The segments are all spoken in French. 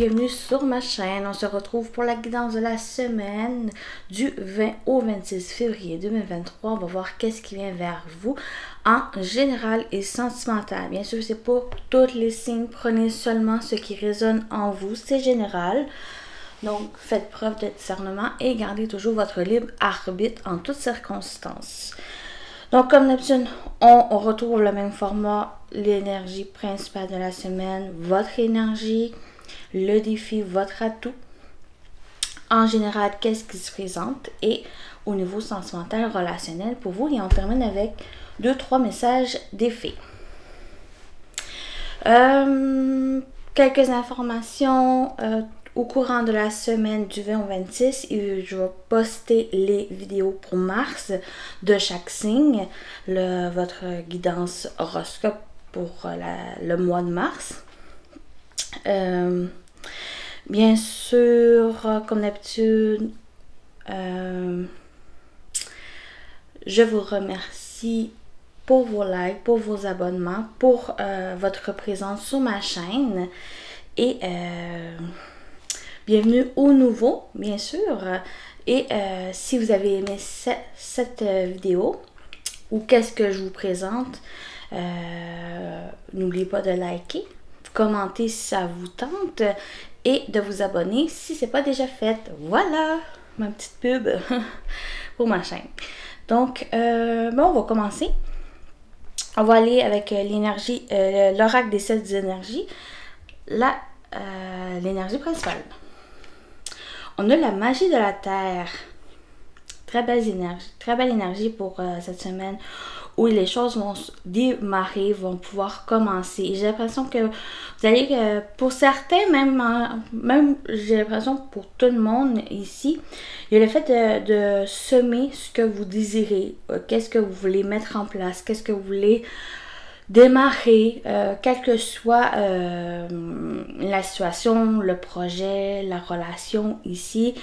bienvenue sur ma chaîne. On se retrouve pour la guidance de la semaine du 20 au 26 février 2023. On va voir qu'est-ce qui vient vers vous en général et sentimental. Bien sûr, c'est pour tous les signes. Prenez seulement ce qui résonne en vous. C'est général. Donc, faites preuve de discernement et gardez toujours votre libre arbitre en toutes circonstances. Donc, comme d'habitude, on retrouve le même format, l'énergie principale de la semaine, votre énergie, le défi, votre atout. En général, qu'est-ce qui se présente et au niveau sentimental, relationnel pour vous. Et on termine avec 2-3 messages d'effet. Quelques informations au courant de la semaine du 20 au 26, je vais poster les vidéos pour mars de chaque signe, votre guidance horoscope pour le mois de mars. Bien sûr, comme d'habitude, je vous remercie pour vos likes, pour vos abonnements, pour votre présence sur ma chaîne et bienvenue aux nouveaux, bien sûr. Et si vous avez aimé cette vidéo ou qu'est-ce que je vous présente, n'oubliez pas de liker, commenter si ça vous tente et de vous abonner si ce n'est pas déjà fait. Voilà ma petite pub pour ma chaîne. Donc, on va commencer. On va aller avec l'énergie, l'oracle des 7 énergies, l'énergie principale. On a la magie de la terre. Très belle énergie pour cette semaine où les choses vont démarrer, vont pouvoir commencer. Et j'ai l'impression que vous allez, pour certains, même j'ai l'impression pour tout le monde ici, il y a le fait de semer ce que vous désirez. Qu'est-ce que vous voulez mettre en place? Qu'est-ce que vous voulez démarrer, quelle que soit la situation, le projet, la relation ici,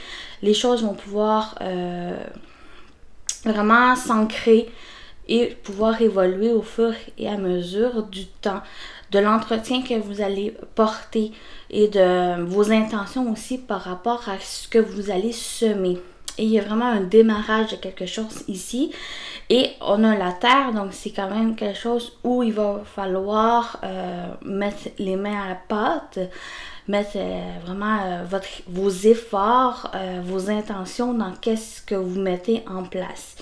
les choses vont pouvoir vraiment s'ancrer et pouvoir évoluer au fur et à mesure du temps, de l'entretien que vous allez porter et de vos intentions aussi par rapport à ce que vous allez semer. Et il y a vraiment un démarrage de quelque chose ici. Et on a la terre, donc c'est quand même quelque chose où il va falloir mettre les mains à la pâte, mettre vraiment vos efforts, vos intentions dans qu'est-ce que vous mettez en place.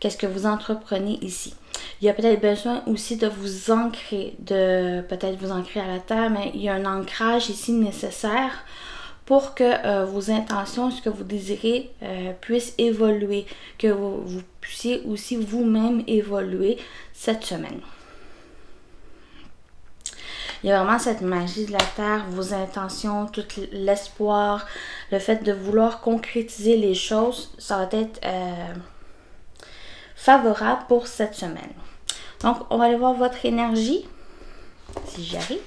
Qu'est-ce que vous entreprenez ici. Il y a peut-être besoin aussi de vous ancrer, peut-être vous ancrer à la terre, mais il y a un ancrage ici nécessaire pour que vos intentions, ce que vous désirez, puissent évoluer, que vous puissiez aussi vous-même évoluer cette semaine. Il y a vraiment cette magie de la terre, vos intentions, tout l'espoir, le fait de vouloir concrétiser les choses, ça va être favorable pour cette semaine. Donc, on va aller voir votre énergie, si j'y arrive.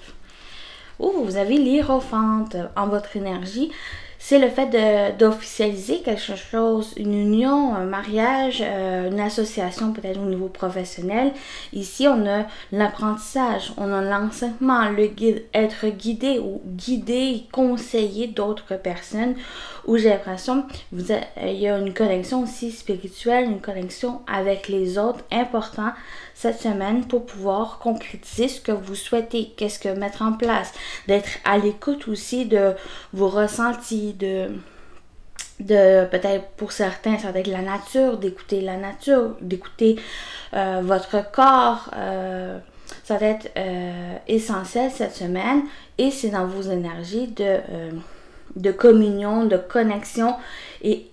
Oh, vous avez l'Hiérophante en votre énergie. C'est le fait d'officialiser quelque chose, une union, un mariage, une association peut-être au niveau professionnel. Ici, on a l'apprentissage, on a l'enseignement, le guide, être guidé ou guider, conseiller d'autres personnes. Où j'ai l'impression qu'il y a une connexion aussi spirituelle, une connexion avec les autres important cette semaine pour pouvoir concrétiser ce que vous souhaitez, qu'est-ce que mettre en place, d'être à l'écoute aussi de vos ressentis, de peut-être pour certains, ça va être la nature, d'écouter la nature, d'écouter votre corps, ça va être essentiel cette semaine et c'est dans vos énergies de communion, de connexion et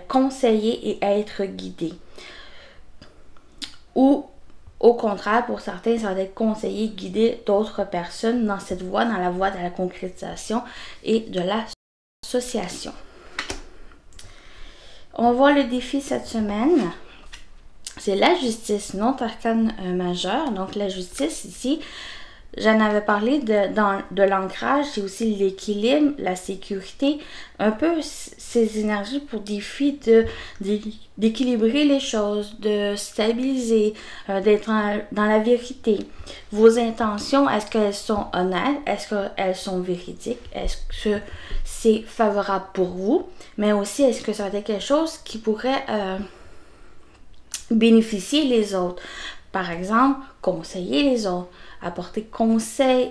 conseiller et être guidé. Ou au contraire, pour certains, ça va être conseiller, guider d'autres personnes dans cette voie, dans la voie de la concrétisation et de l'association. On voit le défi cette semaine. C'est la justice, non arcane majeure. Donc la justice ici, j'en avais parlé de l'ancrage, c'est aussi l'équilibre, la sécurité, un peu ces énergies pour défi d'équilibrer les choses, de stabiliser, d'être dans la vérité. Vos intentions, est-ce qu'elles sont honnêtes? Est-ce qu'elles sont véridiques? Est-ce que c'est favorable pour vous? Mais aussi, est-ce que ça va être quelque chose qui pourrait bénéficier les autres? Par exemple, conseiller les autres, apporter conseil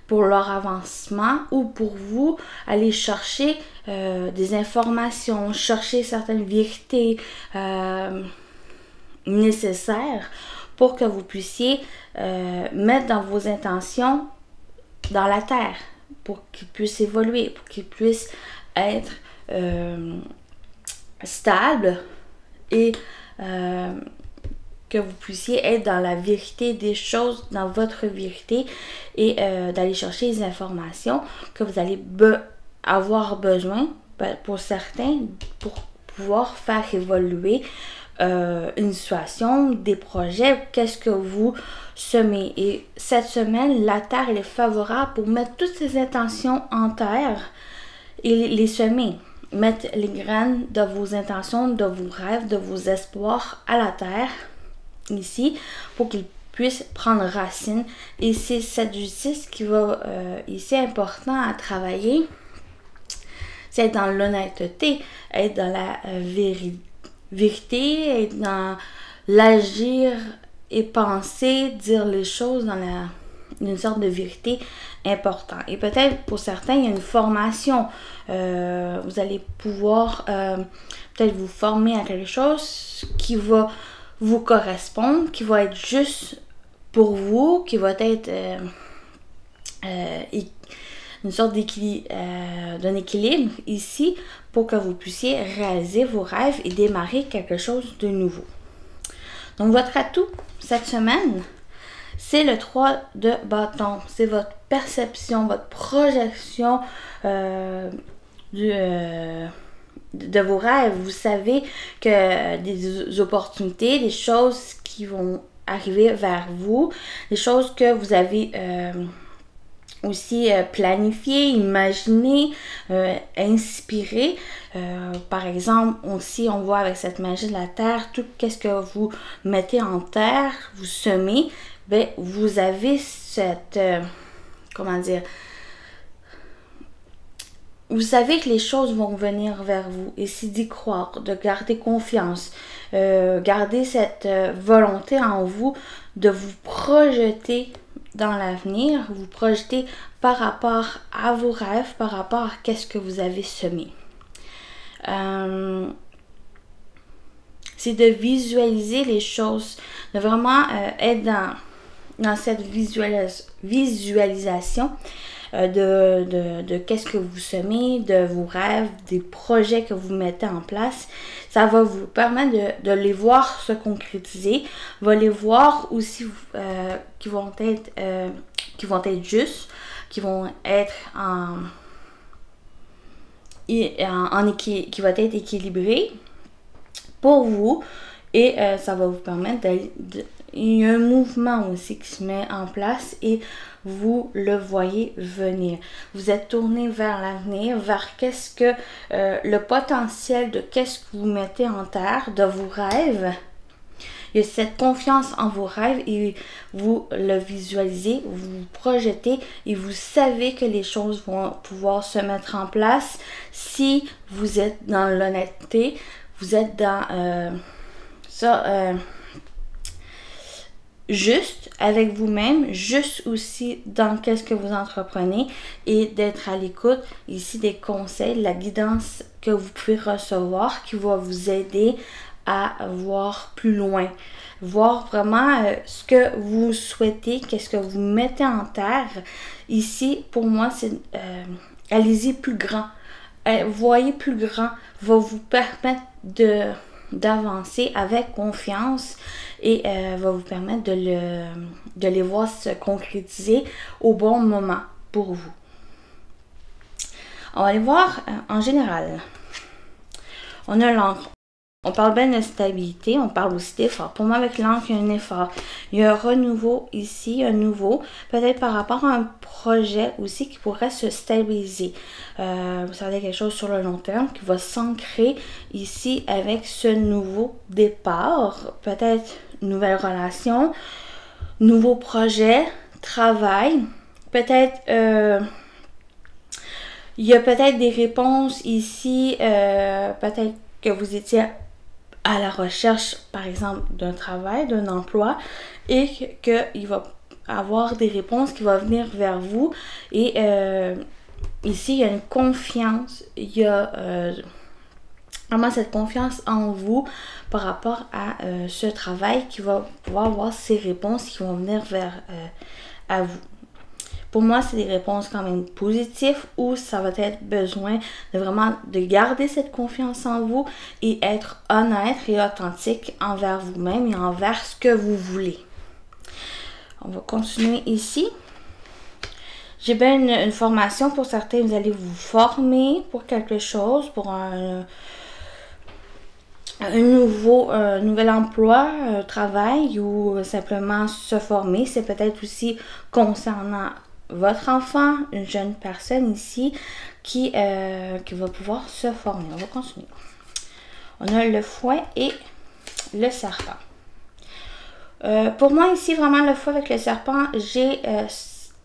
pour leur avancement ou pour vous, aller chercher des informations, chercher certaines vérités nécessaires pour que vous puissiez mettre dans vos intentions dans la terre, pour qu'ils puissent évoluer, pour qu'ils puissent être stables et que vous puissiez être dans la vérité des choses, dans votre vérité et d'aller chercher les informations que vous allez avoir besoin pour certains pour pouvoir faire évoluer une situation, des projets, qu'est-ce que vous semez. Et cette semaine, la terre elle est favorable pour mettre toutes ces intentions en terre et les semer. Mettre les graines de vos intentions, de vos rêves, de vos espoirs à la terre ici pour qu'ils puissent prendre racine. Et c'est cette justice qui va ici important à travailler. C'est être dans l'honnêteté, être dans la vérité, être dans l'agir et penser, dire les choses dans une sorte de vérité importante. Et peut-être pour certains, il y a une formation. Vous allez pouvoir peut-être vous former à quelque chose qui va vous correspondre, qui va être juste pour vous, qui va être une sorte d'un équilibre ici pour que vous puissiez réaliser vos rêves et démarrer quelque chose de nouveau. Donc votre atout cette semaine, c'est le 3 de bâton. C'est votre perception, votre projection de vos rêves. Vous savez que des opportunités, des choses qui vont arriver vers vous, des choses que vous avez aussi planifiées, imaginées, inspirées. Par exemple, aussi on voit avec cette magie de la terre, tout ce que vous mettez en terre, vous semez, ben, vous avez cette, comment dire, vous savez que les choses vont venir vers vous. Et c'est d'y croire, de garder confiance, garder cette volonté en vous de vous projeter dans l'avenir, vous projeter par rapport à vos rêves, par rapport à qu'est-ce que vous avez semé. C'est de visualiser les choses, de vraiment être dans cette visualisation de qu'est-ce que vous semez, de vos rêves, des projets que vous mettez en place. Ça va vous permettre de les voir se concrétiser, va les voir aussi qui vont être justes, qui vont être qui va être équilibré pour vous et ça va vous permettre il y a un mouvement aussi qui se met en place et vous le voyez venir. Vous êtes tourné vers l'avenir, vers qu'est-ce que le potentiel de qu'est-ce que vous mettez en terre, de vos rêves. Il y a cette confiance en vos rêves et vous le visualisez, vous vous projetez et vous savez que les choses vont pouvoir se mettre en place si vous êtes dans l'honnêteté, vous êtes dans juste avec vous-même, juste aussi dans qu'est-ce que vous entreprenez et d'être à l'écoute ici des conseils, la guidance que vous pouvez recevoir qui va vous aider à voir plus loin, voir vraiment ce que vous souhaitez, qu'est-ce que vous mettez en terre. Ici, pour moi, c'est allez-y plus grand. Voyez plus grand, va vous permettre d'avancer avec confiance et va vous permettre de les voir se concrétiser au bon moment pour vous. On va aller voir en général. On a On parle bien de stabilité, on parle aussi d'effort. Pour moi, avec l'encre, il y a un effort. Il y a un renouveau ici, un nouveau. Peut-être par rapport à un projet aussi qui pourrait se stabiliser. Vous savez, quelque chose sur le long terme qui va s'ancrer ici avec ce nouveau départ. Peut-être une nouvelle relation, nouveau projet, travail. Peut-être... il y a peut-être des réponses ici, peut-être que vous étiez à la recherche, par exemple, d'un travail, d'un emploi, et qu'il va avoir des réponses qui vont venir vers vous. Et ici, il y a une confiance, il y a vraiment cette confiance en vous par rapport à ce travail qui va pouvoir avoir ces réponses qui vont venir vers à vous. Pour moi, c'est des réponses quand même positives où ça va être besoin de vraiment de garder cette confiance en vous et être honnête et authentique envers vous-même et envers ce que vous voulez. On va continuer ici. J'ai bien une formation pour certains, vous allez vous former pour quelque chose, pour un nouvel emploi, travail ou simplement se former. C'est peut-être aussi concernant votre enfant, une jeune personne ici qui va pouvoir se former. On va continuer. On a le fouet et le serpent. Pour moi ici, vraiment le fouet avec le serpent,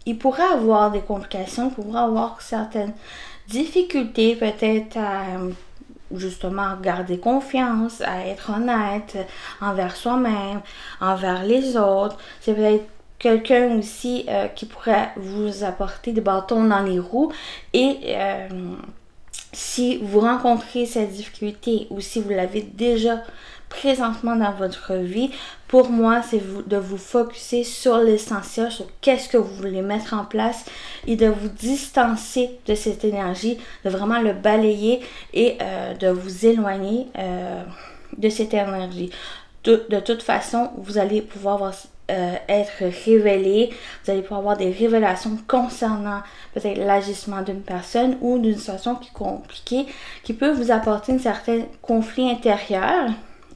il pourrait avoir des complications, il pourrait avoir certaines difficultés peut-être à justement garder confiance, à être honnête envers soi-même, envers les autres. C'est peut-être quelqu'un aussi qui pourrait vous apporter des bâtons dans les roues et si vous rencontrez cette difficulté ou si vous l'avez déjà présentement dans votre vie, pour moi, c'est de vous focusser sur l'essentiel, sur qu'est-ce que vous voulez mettre en place et de vous distancer de cette énergie, de vraiment le balayer et de vous éloigner de cette énergie. De toute façon, vous allez pouvoir être révélé, vous allez pouvoir avoir des révélations concernant peut-être l'agissement d'une personne ou d'une situation qui est compliquée, qui peut vous apporter un certain conflit intérieur.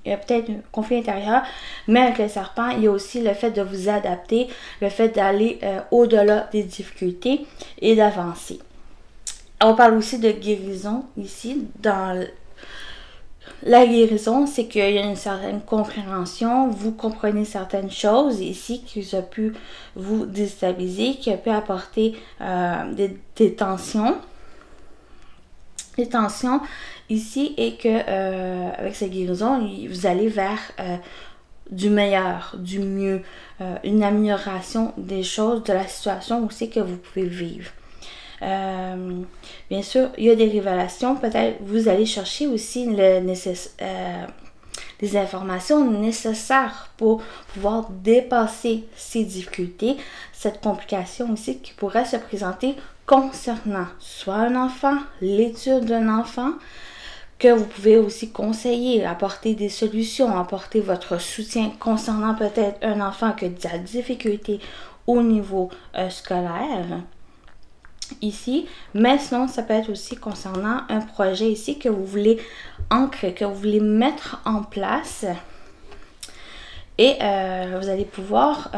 Il y a peut-être un conflit intérieur, mais avec le serpent, il y a aussi le fait de vous adapter, le fait d'aller au-delà des difficultés et d'avancer. On parle aussi de guérison ici. Dans la guérison, c'est qu'il y a une certaine compréhension, vous comprenez certaines choses ici qui ont pu vous déstabiliser, qui a pu apporter des tensions. Les tensions ici et que avec cette guérison, vous allez vers du meilleur, du mieux, une amélioration des choses, de la situation aussi que vous pouvez vivre. Bien sûr, il y a des révélations. Peut-être vous allez chercher aussi des informations nécessaires pour pouvoir dépasser ces difficultés, cette complication aussi qui pourrait se présenter concernant soit un enfant, l'étude d'un enfant, que vous pouvez aussi conseiller, apporter des solutions, apporter votre soutien concernant peut-être un enfant qui a de la difficulté au niveau scolaire ici, mais sinon ça peut être aussi concernant un projet ici que vous voulez ancrer, que vous voulez mettre en place et vous allez pouvoir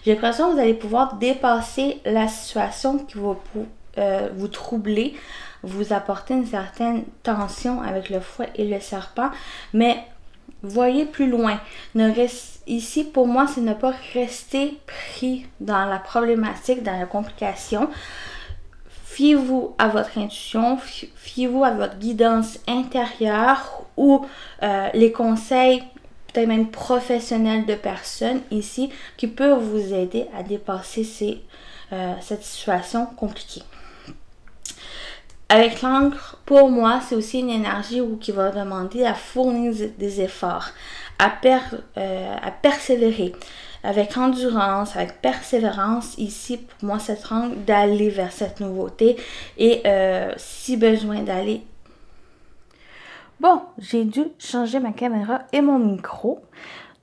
j'ai l'impression que vous allez pouvoir dépasser la situation qui va vous troubler, vous apporter une certaine tension avec le fouet et le serpent, mais voyez plus loin. Ici, pour moi, c'est ne pas rester pris dans la problématique, dans la complication. Fiez-vous à votre intuition, fiez-vous à votre guidance intérieure ou les conseils peut-être même professionnels de personnes ici qui peuvent vous aider à dépasser cette situation compliquée. Avec l'encre, pour moi, c'est aussi une énergie qui va demander à fournir des efforts, à persévérer. Avec endurance, avec persévérance, ici, pour moi, cette encre d'aller vers cette nouveauté et si besoin d'aller. Bon, j'ai dû changer ma caméra et mon micro.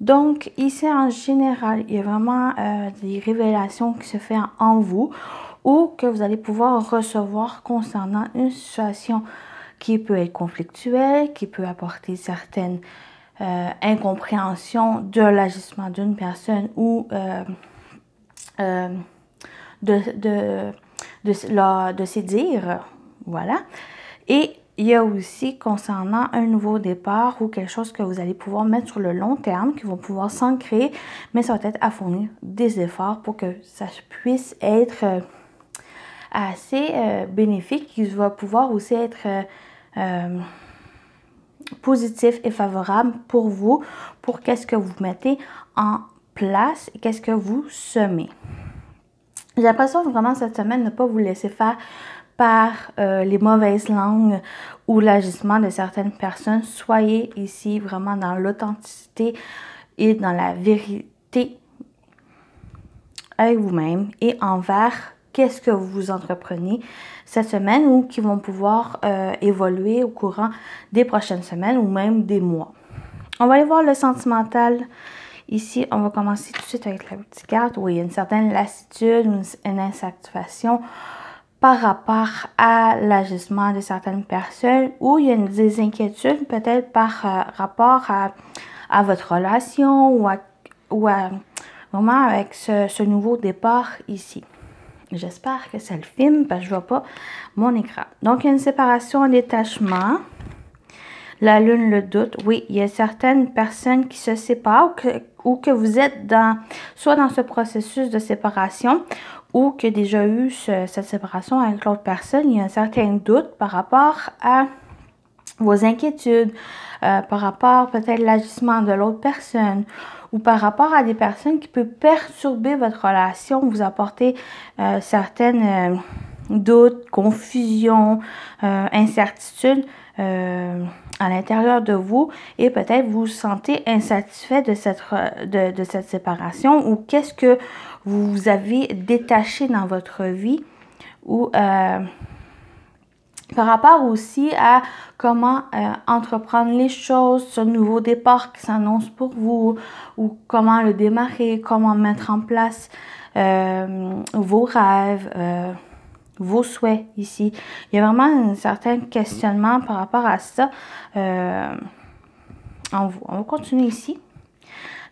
Donc, ici, en général, il y a vraiment des révélations qui se font en vous ou que vous allez pouvoir recevoir concernant une situation qui peut être conflictuel, qui peut apporter certaines incompréhensions de l'agissement d'une personne ou de ses dires. Voilà. Et il y a aussi concernant un nouveau départ ou quelque chose que vous allez pouvoir mettre sur le long terme, qui vont pouvoir s'ancrer, mais ça va être à fournir des efforts pour que ça puisse être assez bénéfique, qui va pouvoir aussi être positif et favorable pour vous, pour qu'est-ce que vous mettez en place et qu'est-ce que vous semez. J'ai l'impression vraiment cette semaine ne pas vous laisser faire par les mauvaises langues ou l'agissement de certaines personnes. Soyez ici vraiment dans l'authenticité et dans la vérité avec vous-même et envers qu'est-ce que vous entreprenez cette semaine ou qui vont pouvoir évoluer au courant des prochaines semaines ou même des mois. On va aller voir le sentimental. Ici, on va commencer tout de suite avec la petite carte où il y a une certaine lassitude, une insatisfaction par rapport à l'agissement de certaines personnes ou il y a des inquiétudes peut-être par rapport à votre relation ou à vraiment avec ce nouveau départ ici. J'espère que ça le filme parce que je ne vois pas mon écran. Donc, il y a une séparation, un détachement. La lune, le doute. Oui, il y a certaines personnes qui se séparent ou que vous êtes soit dans ce processus de séparation ou que déjà eu cette séparation avec l'autre personne. Il y a un certain doute par rapport à vos inquiétudes, par rapport peut-être à l'agissement de l'autre personne ou par rapport à des personnes qui peuvent perturber votre relation, vous apporter certaines doutes, confusions, incertitudes à l'intérieur de vous et peut-être vous vous sentez insatisfait de cette séparation ou qu'est-ce que vous avez détaché dans votre vie ou par rapport aussi à comment entreprendre les choses, ce nouveau départ qui s'annonce pour vous, ou comment le démarrer, comment mettre en place vos rêves, vos souhaits ici. Il y a vraiment un certain questionnement par rapport à ça en vous. On va continuer ici.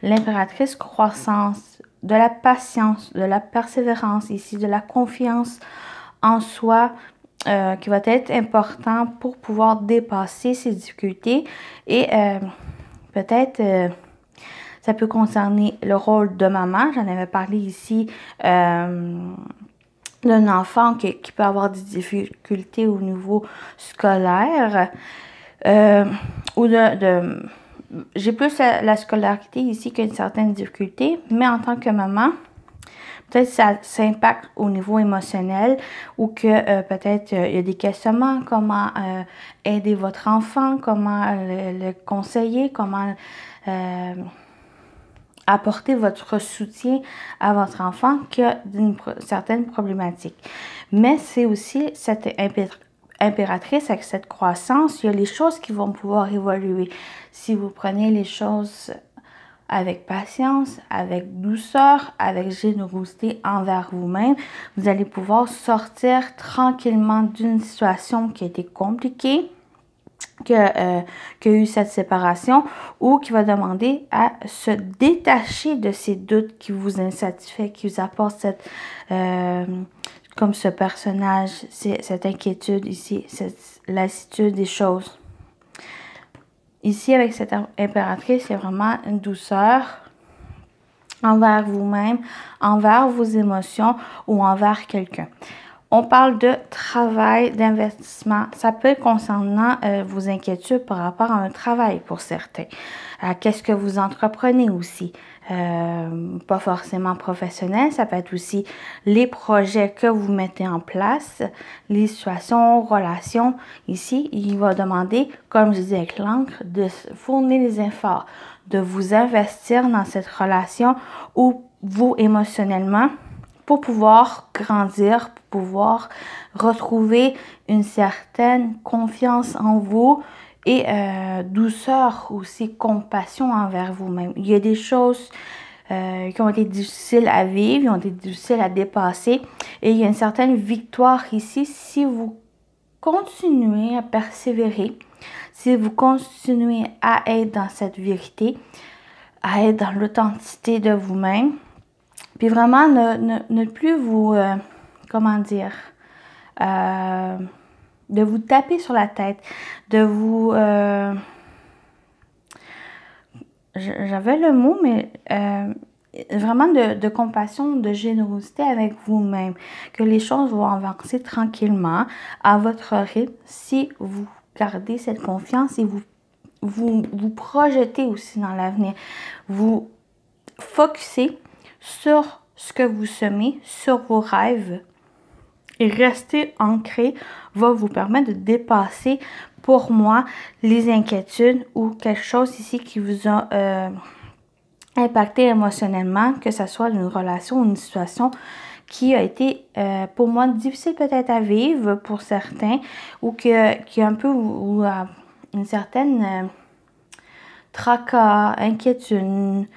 L'impératrice croissance, de la patience, de la persévérance ici, de la confiance en soi, qui va être important pour pouvoir dépasser ces difficultés et peut-être ça peut concerner le rôle de maman. J'en avais parlé ici d'un enfant qui peut avoir des difficultés au niveau scolaire ou j'ai plus la scolarité ici qu'une certaine difficulté, mais en tant que maman, peut-être ça impacte au niveau émotionnel ou que peut-être il y a des questionnements, comment aider votre enfant, comment le conseiller, comment apporter votre soutien à votre enfant qui a une certaine problématique. Mais c'est aussi cette impératrice avec cette croissance, il y a les choses qui vont pouvoir évoluer. Si vous prenez les choses avec patience, avec douceur, avec générosité envers vous-même, vous allez pouvoir sortir tranquillement d'une situation qui a été compliquée, qui a eu cette séparation ou qui va demander à se détacher de ces doutes qui vous insatisfait, qui vous apportent cette, comme ce personnage, cette inquiétude ici, cette lassitude des choses. Ici, avec cette impératrice, il y a vraiment une douceur envers vous-même, envers vos émotions ou envers quelqu'un. On parle de travail, d'investissement. Ça peut être concernant vos inquiétudes par rapport à un travail pour certains. Qu'est-ce que vous entreprenez aussi? Pas forcément professionnel, ça peut être aussi les projets que vous mettez en place, les situations, relations. Ici, il va demander, comme je disais avec l'encre, de fournir les efforts, de vous investir dans cette relation ou vous émotionnellement pour pouvoir grandir, pour pouvoir retrouver une certaine confiance en vous et douceur aussi, compassion envers vous-même. Il y a des choses qui ont été difficiles à vivre, qui ont été difficiles à dépasser et il y a une certaine victoire ici si vous continuez à persévérer, si vous continuez à être dans cette vérité, à être dans l'authenticité de vous-même, puis vraiment ne plus vous, comment dire, de vous taper sur la tête, de vous... j'avais le mot, mais vraiment de compassion, de générosité avec vous-même, que les choses vont avancer tranquillement à votre rythme si vous gardez cette confiance et vous projetez aussi dans l'avenir. Vous focussez sur ce que vous semez, sur vos rêves, et rester ancré va vous permettre de dépasser, pour moi, les inquiétudes ou quelque chose ici qui vous a impacté émotionnellement, que ce soit une relation ou une situation qui a été, pour moi, difficile peut-être à vivre pour certains, ou qui a un peu, ou une certaine tracas, inquiétude,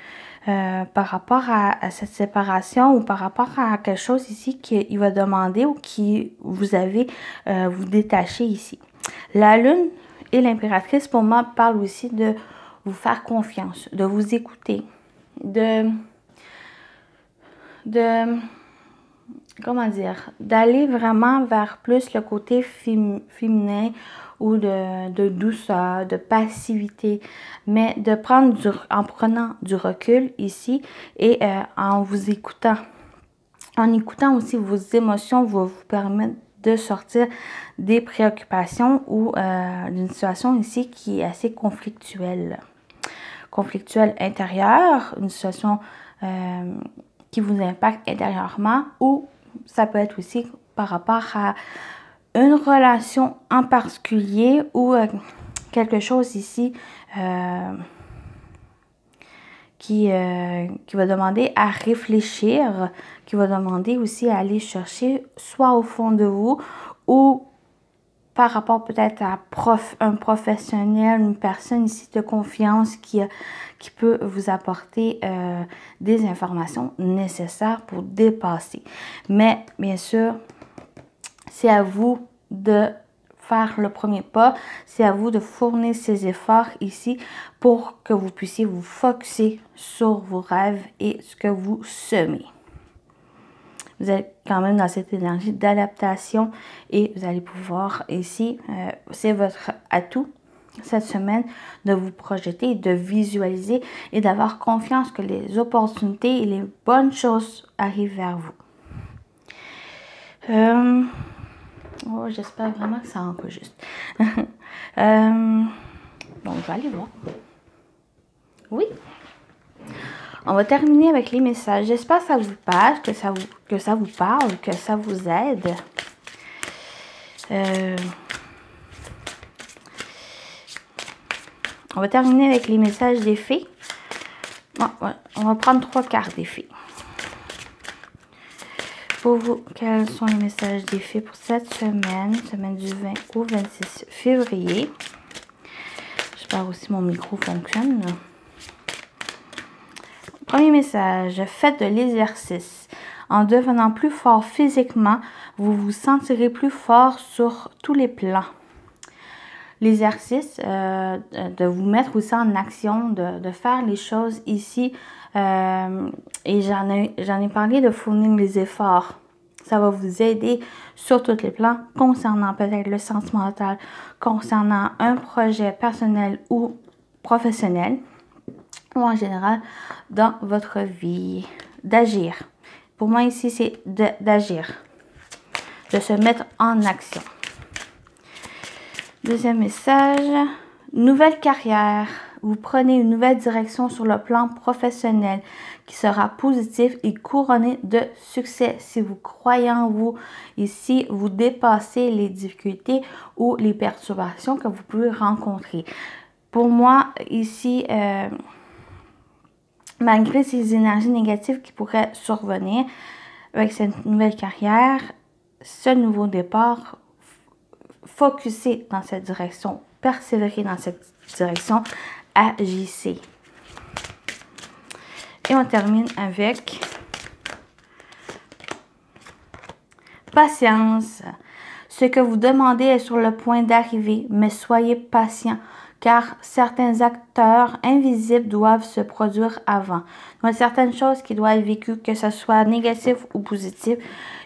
par rapport à cette séparation ou par rapport à quelque chose ici qu'il va demander ou qui vous avez vous détacher ici. La lune et l'impératrice pour moi parlent aussi de vous faire confiance, de vous écouter, comment dire, d'aller vraiment vers plus le côté féminin ou de douceur, de passivité, mais de prendre en prenant du recul ici et en vous écoutant. En écoutant aussi vos émotions va vous permettre de sortir des préoccupations ou d'une situation ici qui est assez conflictuelle. Conflictuelle intérieure, une situation qui vous impacte intérieurement, ou ça peut être aussi par rapport à une relation en particulier ou quelque chose ici qui va demander à réfléchir, qui va demander aussi à aller chercher soit au fond de vous ou par rapport peut-être à un professionnel, une personne ici de confiance qui peut vous apporter des informations nécessaires pour dépasser. Mais bien sûr, c'est à vous de faire le premier pas, c'est à vous de fournir ces efforts ici pour que vous puissiez vous focusser sur vos rêves et ce que vous semez. Vous êtes quand même dans cette énergie d'adaptation et vous allez pouvoir ici, c'est votre atout cette semaine, de vous projeter, de visualiser et d'avoir confiance que les opportunités et les bonnes choses arrivent vers vous. Oh, j'espère vraiment que ça enregistre. Donc, je vais aller voir. Oui. On va terminer avec les messages. J'espère que ça vous parle, que ça vous parle, que ça vous aide. On va terminer avec les messages des fées. Bon, ouais, on va prendre 3 cartes des fées. Pour vous, quels sont les messages des fées pour cette semaine du 20 au 26 février. J'espère aussi mon micro fonctionne. Premier message, faites de l'exercice. En devenant plus fort physiquement, vous vous sentirez plus fort sur tous les plans. L'exercice, de vous mettre aussi en action, de faire les choses ici. Et j'en ai parlé de fournir les efforts. Ça va vous aider sur tous les plans concernant peut-être le sentimental, concernant un projet personnel ou professionnel, ou en général dans votre vie, d'agir. Pour moi ici, c'est d'agir, de se mettre en action. Deuxième message, nouvelle carrière. Vous prenez une nouvelle direction sur le plan professionnel qui sera positif et couronné de succès. Si vous croyez en vous, ici, vous dépassez les difficultés ou les perturbations que vous pouvez rencontrer. Pour moi, ici, malgré ces énergies négatives qui pourraient survenir avec cette nouvelle carrière, ce nouveau départ, focussez dans cette direction, persévérez dans cette direction, agissez. Et on termine avec patience. Ce que vous demandez est sur le point d'arriver, mais soyez patient, car certains acteurs invisibles doivent se produire avant. Il y a certaines choses qui doivent être vécues, que ce soit négatif ou positif.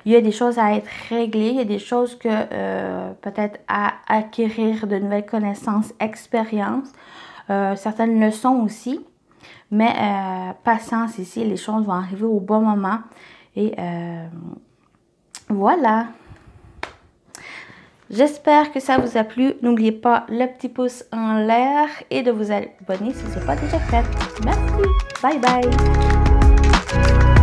Il y a des choses à être réglées, il y a des choses que peut-être à acquérir de nouvelles connaissances, expériences, certaines leçons aussi. Mais patience ici, les choses vont arriver au bon moment. Et voilà. J'espère que ça vous a plu. N'oubliez pas le petit pouce en l'air et de vous abonner si ce n'est pas déjà fait. Merci. Bye bye.